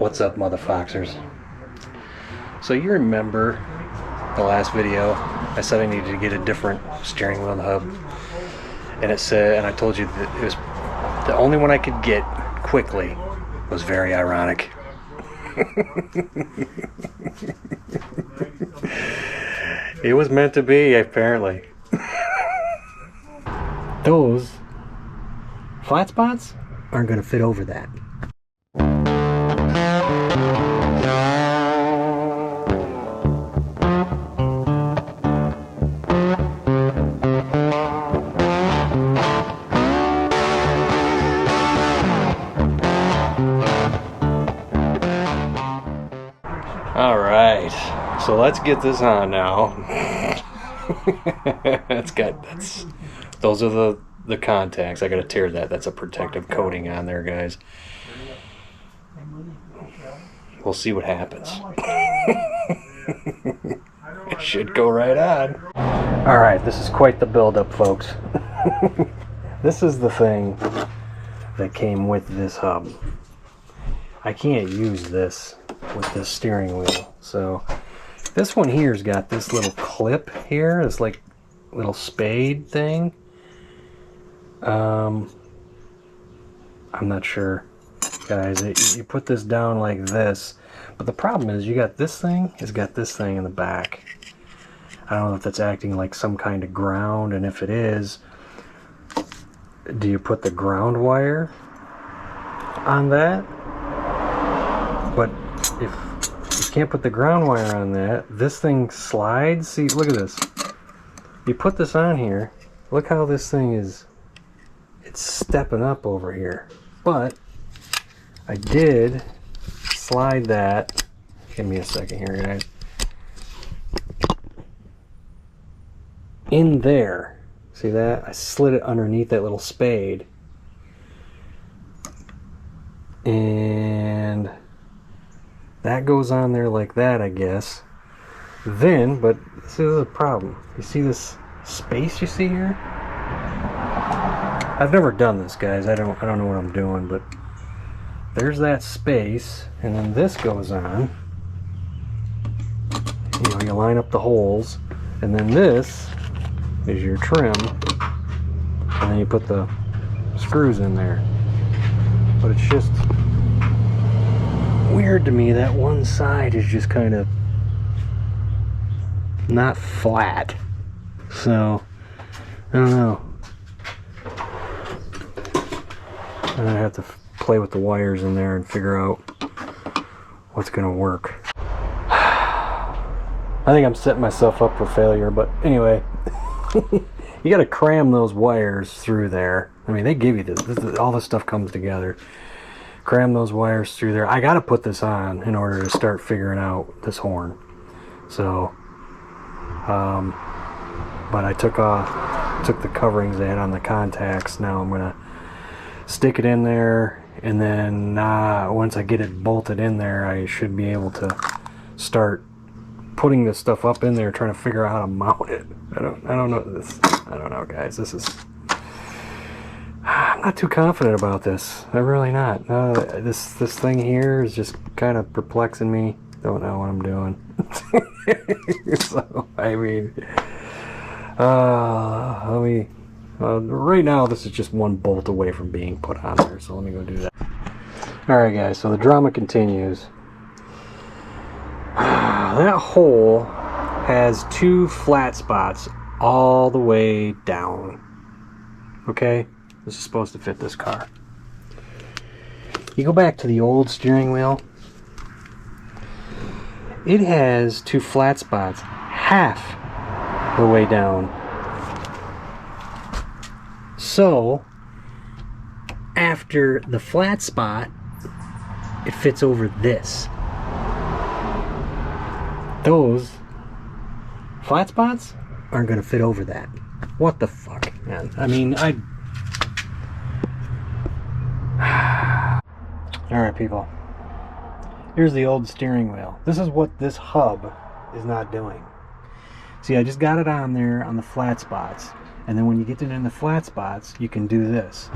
What's up, motherfoxers? So you remember the last video I said I needed to get a different steering wheel and hub, and it said, and I told you that it was the only one I could get quickly. Was very ironic. It was meant to be, apparently. Those flat spots aren't going to fit over that. Alright, so let's get this on now. Those are the contacts. I gotta tear that. That's a protective coating on there, guys. We'll see what happens. It should go right on. Alright, this is quite the build-up, folks. This is the thing that came with this hub. I can't use this with this steering wheel. So this one here's got this little clip here. It's like little spade thing. I'm not sure, guys. You put this down like this, but the problem is you got this thing. It's got this thing in the back. I don't know if that's acting like some kind of ground, and if it is, do you put the ground wire on that? But if you can't put the ground wire on that, this thing slides. See, look at this. You put this on here, look how this thing is, it's stepping up over here. But I did slide that. Give me a second here, guys. In there. See that? I slid it underneath that little spade. And that goes on there like that, I guess. Then, but this is a problem. You see this space you see here? I've never done this, guys. I don't know what I'm doing, but there's that space, and then this goes on. You know, you line up the holes, and then this is your trim, and then you put the screws in there. But it's just weird to me that one side is just kind of not flat. So I don't know. I'm gonna have to play with the wires in there and figure out what's gonna work. I think I'm setting myself up for failure, but anyway. You gotta cram those wires through there. I mean, they give you this, all this stuff comes together. Cram those wires through there. I gotta put this on in order to start figuring out this horn. So but I took the coverings they had on the contacts. Now I'm gonna stick it in there, and then once I get it bolted in there, I should be able to start putting this stuff up in there, trying to figure out how to mount it. I don't know this. I don't know, guys. I'm not too confident about this. I'm really not. This thing here is just kind of perplexing me. Don't know what I'm doing. So I mean, right now this is just one bolt away from being put on there. So let me go do that. All right, guys. So the drama continues. That hole has two flat spots all the way down. Okay? This is supposed to fit this car. You go back to the old steering wheel. It has two flat spots half the way down. So, after the flat spot, it fits over this. Those flat spots aren't going to fit over that. What the fuck, man? I mean, Alright, people. Here's the old steering wheel. This is what this hub is not doing. See, I just got it on there on the flat spots. And then when you get it in the flat spots, you can do this.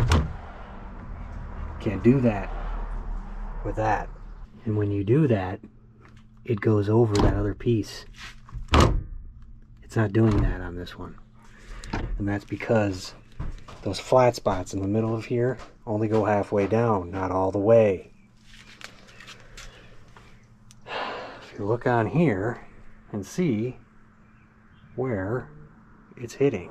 Can't do that with that. And when you do that, it goes over that other piece. It's not doing that on this one. And that's because those flat spots in the middle of here only go halfway down, not all the way. If you look on here and see where it's hitting.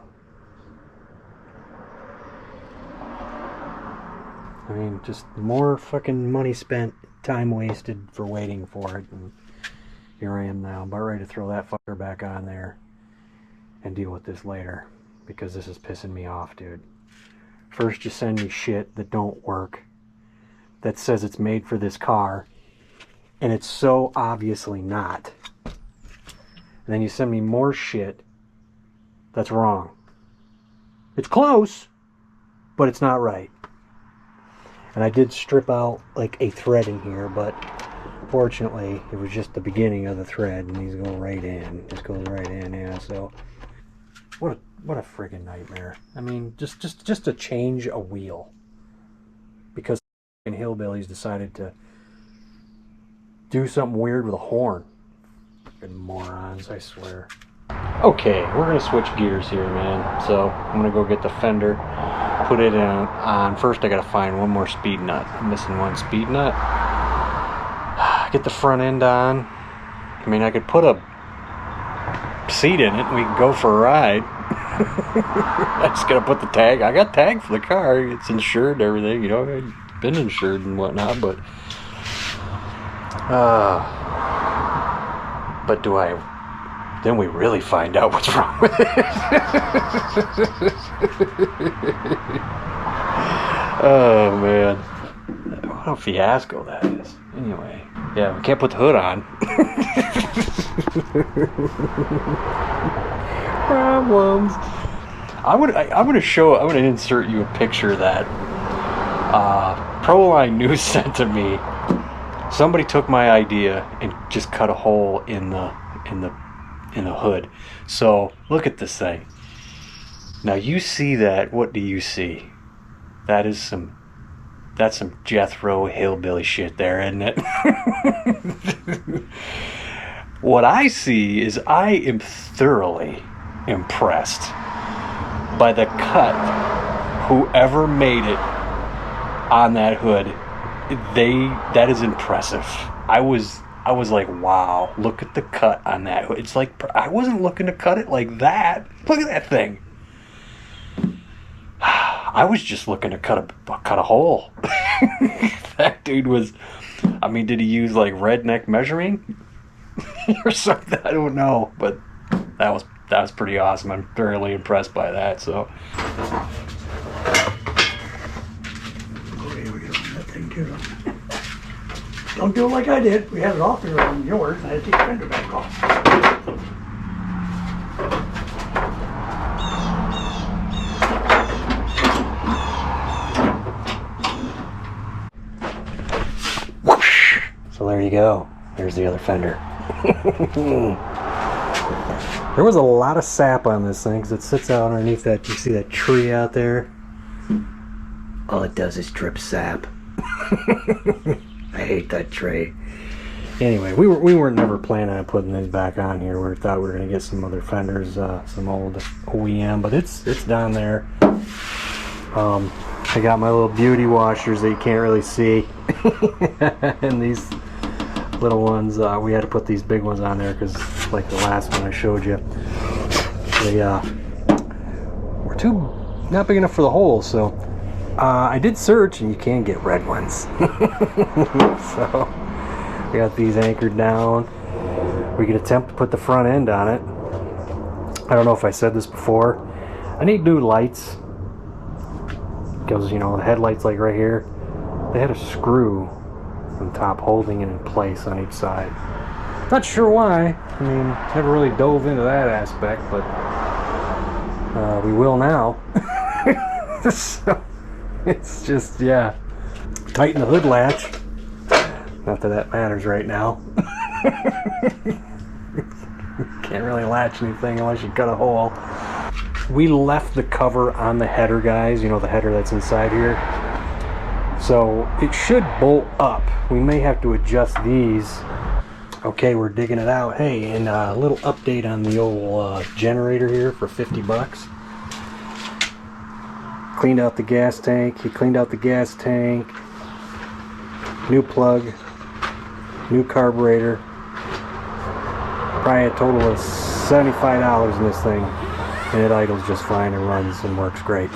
I mean, just more fucking money spent, time wasted for waiting for it. And here I am now, about ready to throw that fucker back on there and deal with this later, because this is pissing me off, dude. First you send me shit that don't work, that says it's made for this car, and it's so obviously not. And then you send me more shit that's wrong. It's close, but it's not right. And I did strip out like a thread in here, but fortunately it was just the beginning of the thread, and these go right in. This goes right in, yeah. So what a friggin' nightmare. I mean, just to change a wheel because hillbillies decided to do something weird with a horn. Fucking morons, I swear. Okay, we're gonna switch gears here, man. So I'm gonna go get the fender, put it on. First I gotta find one more speed nut. I'm missing one speed nut. Get the front end on. I mean, I could put a seat in it and we can go for a ride. I just gotta put the tag. I got tag for the car. It's insured, everything, you know. It's been insured and whatnot, but do I? Then we really find out what's wrong with it. Oh man, what a fiasco that is. Anyway, yeah, we can't put the hood on. Problems. I'm gonna insert you a picture that Proline News sent to me. Somebody took my idea and just cut a hole in the hood. So look at this thing. Now you see that. What do you see? That's some Jethro hillbilly shit there, isn't it? What I see is I am thoroughly impressed by the cut. Whoever made it on that hood, that is impressive. I was like, wow, look at the cut on that hood. It's like, I wasn't looking to cut it like that. Look at that thing. I was just looking to cut a hole. That dude was, I mean, did he use like redneck measuring or something? I don't know, but that was pretty awesome. I'm thoroughly impressed by that. So don't do it like I did. We had it off here on yours, and I had to take the fender back off. Whoosh! So there you go. There's the other fender. There was a lot of sap on this thing because it sits out underneath that. You see that tree out there? All it does is drip sap. I hate that tray. Anyway, we weren't never planning on putting these back on here. We thought we were gonna get some other fenders, some old OEM, but it's down there. I got my little beauty washers that you can't really see, and these little ones. We had to put these big ones on there because, like the last one I showed you, they were not big enough for the hole. So I did search, and you can get red ones. So we got these anchored down. We could attempt to put the front end on it. I don't know if I said this before. I need new lights because, you know, the headlights, like right here, they had a screw on top holding it in place on each side. Not sure why. I mean, never really dove into that aspect, but we will now. So it's just, yeah. Tighten the hood latch. Not that that matters right now. Can't really latch anything unless you cut a hole. We left the cover on the header, guys. You know, the header that's inside here. So it should bolt up. We may have to adjust these. Okay, we're digging it out. Hey, and a little update on the old generator here for 50 bucks. Cleaned out the gas tank. He cleaned out the gas tank. New plug. New carburetor. Probably a total of $75 in this thing. And it idles just fine and runs and works great.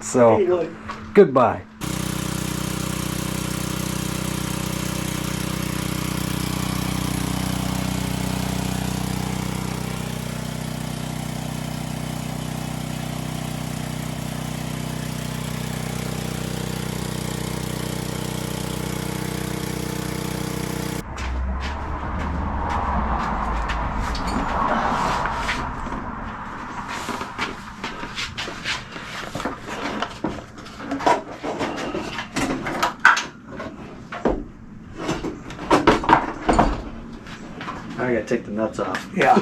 So, goodbye. I gotta take the nuts off. Yeah.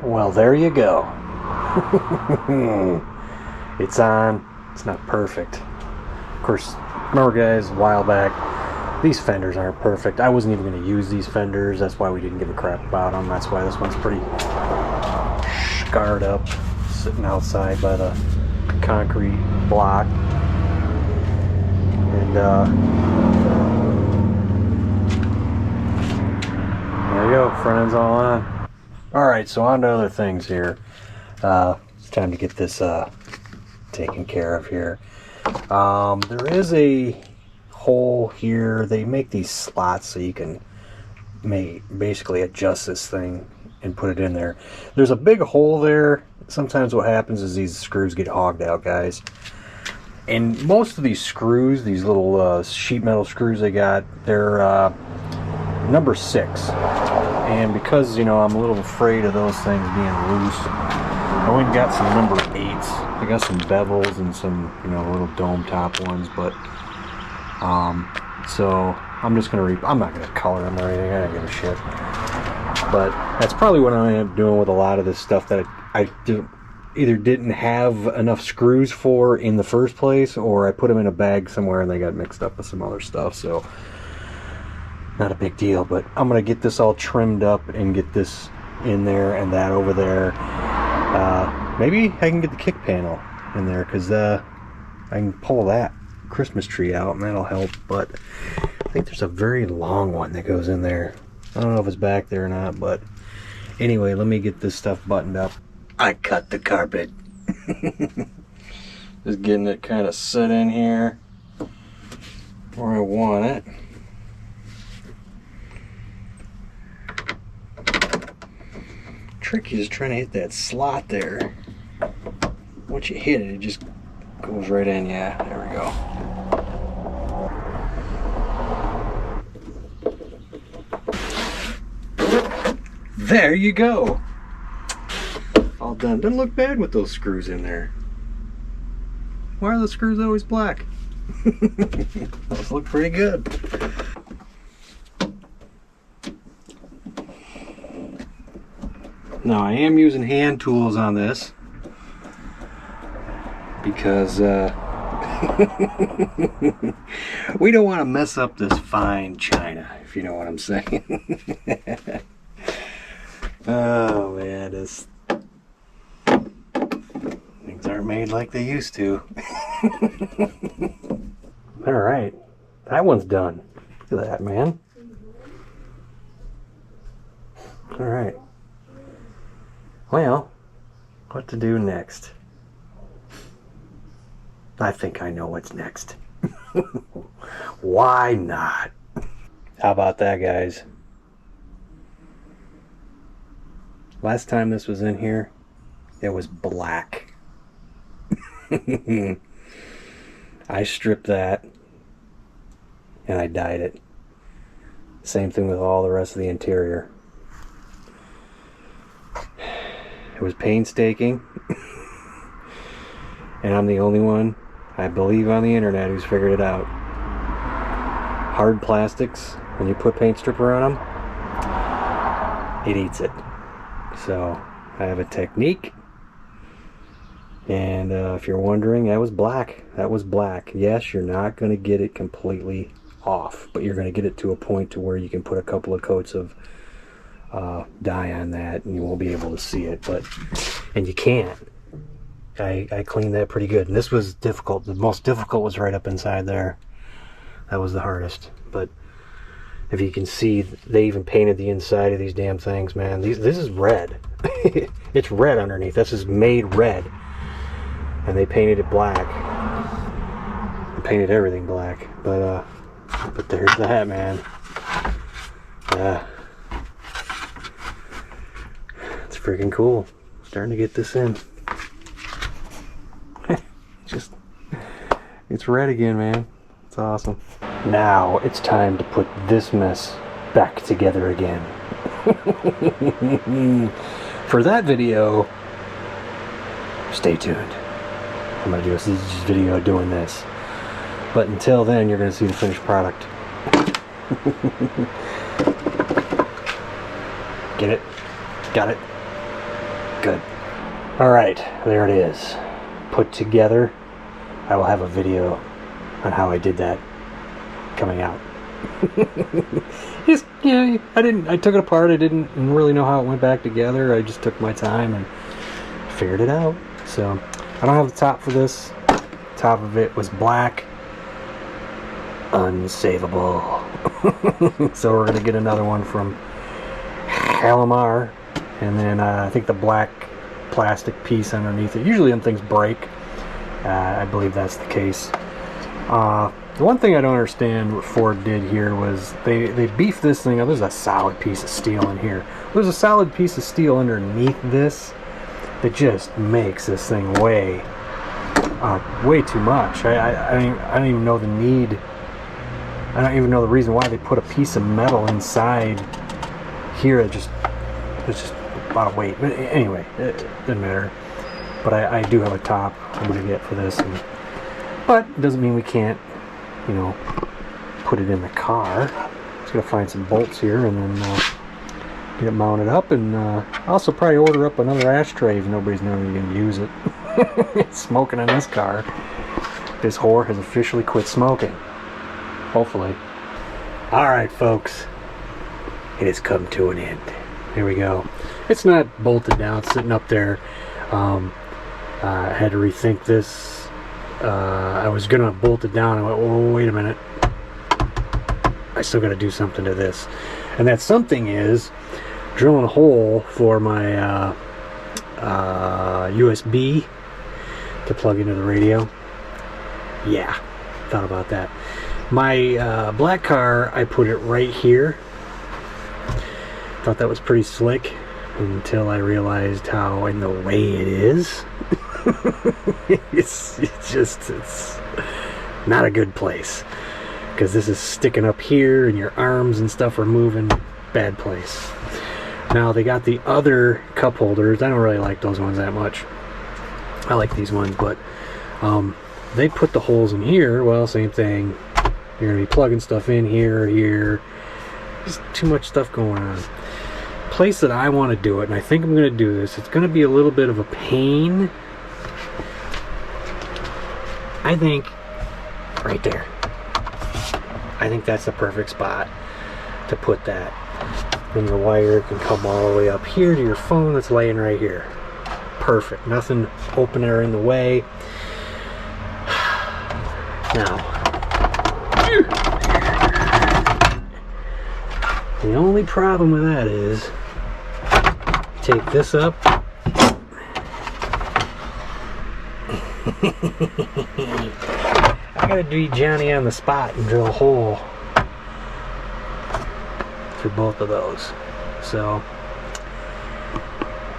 Well, there you go. It's on. It's not perfect. Of course, remember guys, a while back, these fenders aren't perfect. I wasn't even going to use these fenders. That's why we didn't give a crap about them. That's why this one's pretty scarred up, sitting outside by the concrete block. And there you go, front end's all on. Alright, so on to other things here. It's time to get this taken care of here. There is a hole here. They make these slots so you can basically adjust this thing and put it in there. There's a big hole there. Sometimes what happens is these screws get hogged out, guys. And most of these screws, these little sheet metal screws they got, they're number 6. And because, you know, I'm a little afraid of those things being loose, I went and got some number 8s. I got some bevels and some, you know, little dome top ones, but so I'm just gonna I'm not gonna color them or anything. I don't give a shit. But that's probably what I end up doing with a lot of this stuff that I either didn't have enough screws for in the first place, or I put them in a bag somewhere and they got mixed up with some other stuff. So not a big deal, but I'm gonna get this all trimmed up and get this in there and that over there. Maybe I can get the kick panel in there, because I can pull that Christmas tree out and that'll help. But I think there's a very long one that goes in there. I don't know if it's back there or not, but anyway, let me get this stuff buttoned up. I cut the carpet. Just getting it kind of set in here where I want it. Tricky is trying to hit that slot there. Once you hit it, it just goes right in. Yeah, there we go. There you go. All done. Doesn't look bad with those screws in there. Why are the screws always black? Those look pretty good. Now I am using hand tools on this because we don't want to mess up this fine china, if you know what I'm saying. Oh man, things aren't made like they used to. Alright, that one's done. Look at that, man. Alright. Well, what to do next? I think I know what's next. Why not? How about that, guys? Last time this was in here, it was black. I stripped that and I dyed it. Same thing with all the rest of the interior. It was painstaking. And I'm the only one, I believe, on the internet who's figured it out. Hard plastics, when you put paint stripper on them, it eats it. So I have a technique. And if you're wondering, that was black. That was black. Yes, you're not going to get it completely off, but you're going to get it to a point to where you can put a couple of coats of dye on that and you won't be able to see it. And you can't. I cleaned that pretty good. And this was difficult. The most difficult was right up inside there. That was the hardest. But if you can see, they even painted the inside of these damn things, man. This is red. It's red underneath. This is made red. And they painted it black. They painted everything black. But there's the hat, man. It's freaking cool. Starting to get this in. It's red again, man. It's awesome. Now it's time to put this mess back together again. For that video, stay tuned. I'm going to do a video doing this. But until then, you're going to see the finished product. Get it? Got it? Good. Alright, there it is. Put together. I will have a video on how I did that coming out. Just, yeah, I took it apart. I didn't really know how it went back together. I just took my time and figured it out. So I don't have the top for this. Top of it was black. Unsavable. So we're going to get another one from Halimar. And then I think the black plastic piece underneath it. Usually when things break, I believe that's the case. The one thing I don't understand what Ford did here was they beefed this thing up. There's a solid piece of steel in here. There's a solid piece of steel underneath this that just makes this thing way too much. I don't even know the need. I don't even know the reason why they put a piece of metal inside here. It's just a lot of weight. But anyway, it doesn't matter. But I do have a top I'm going to get for this. But it doesn't mean we can't, put it in the car. Just going to find some bolts here and then get it mounted up. And also probably order up another ashtray if nobody's never going to use it. It's smoking in this car. This whore has officially quit smoking. Hopefully. Alright, folks. It has come to an end. Here we go. It's not bolted down. It's sitting up there. I had to rethink this. I was gonna bolt it down. I went, oh, wait a minute. I still gotta do something to this. And that something is drilling a hole for my USB to plug into the radio. Yeah, thought about that. My black car, I put it right here. Thought that was pretty slick until I realized how in the way it is. it's not a good place, because this is sticking up here and your arms and stuff are moving. Bad place. Now they got the other cup holders. I don't really like those ones that much. I like these ones, but they put the holes in here. Well, same thing. You're gonna be plugging stuff in here. Just too much stuff going on. Place that I want to do it, and I think I'm going to do this. It's going to be a little bit of a pain. I think right there. I think that's the perfect spot to put that. Then your wire can come all the way up here to your phone that's laying right here. Perfect. Nothing open or in the way. Now, the only problem with that is take this up. I gotta do Johnny on the spot and drill a hole for both of those. So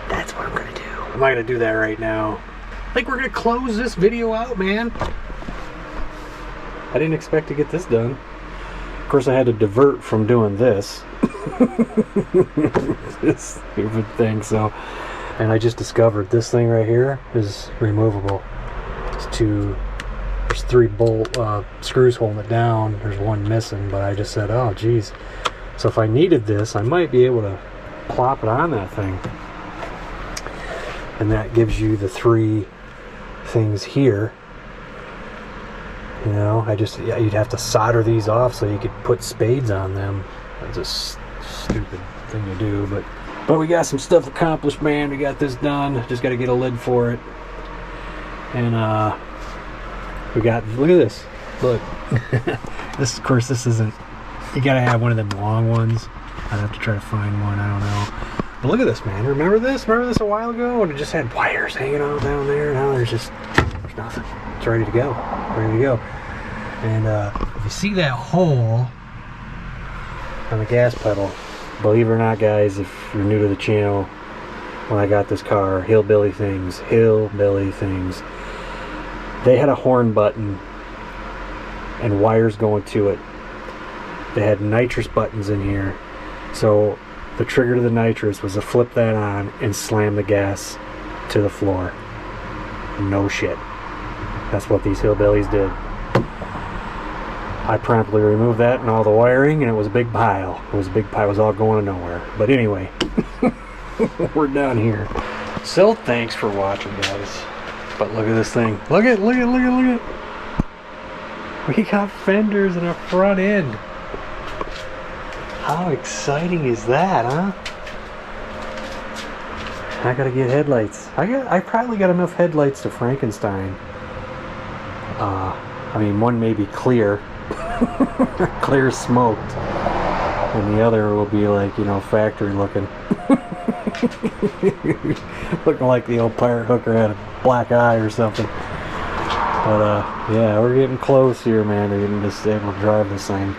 that's what I'm gonna do. I'm not gonna do that right now. Like we're gonna close this video out, man. I didn't expect to get this done. Of course, I had to divert from doing this. This stupid thing, so. And I just discovered this thing right here is removable. There's 3 bolt screws holding it down. There's 1 missing, but I just said, oh geez. So if I needed this, I might be able to plop it on that thing. And that gives you the 3 things here. You know, you'd have to solder these off so you could put spades on them. That's a stupid thing to do, but we got some stuff accomplished, man. We got this done. Just got to get a lid for it. And we got, look at this. Look. This, of course, this isn't, you got to have one of them long ones. I'd have to try to find one, I don't know. But look at this, man. Remember this? Remember this a while ago? And it just had wires hanging all down there. Now there's nothing. It's ready to go. Ready to go. And if you see that hole on the gas pedal, believe it or not, guys, if you're new to the channel, when I got this car, Hillbilly Things, they had a horn button and wires going to it. They had nitrous buttons in here. So the trigger to the nitrous was to flip that on and slam the gas to the floor. No shit. That's what these hillbillies did. I promptly removed that and all the wiring, and it was a big pile. It was all going to nowhere. But anyway, we're done here. So thanks for watching, guys. But look at this thing. Look at. We got fenders and a front end. How exciting is that, huh? I gotta get headlights. I probably got enough headlights to Frankenstein. I mean, one may be clear, clear smoked, and the other will be like, you know, factory looking. Looking like the old pirate hooker had a black eye or something. But yeah, we're getting close here, man, to getting this able to drive this thing.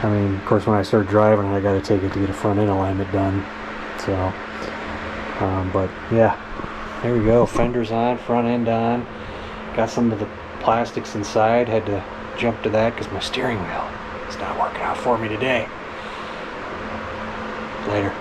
I mean, of course, when I start driving, I got to take it to get a front end alignment done. So, but yeah, there we go. Fenders on, front end on. Got some of the plastics inside. Had to jump to that because my steering wheel is not working out for me today. Later.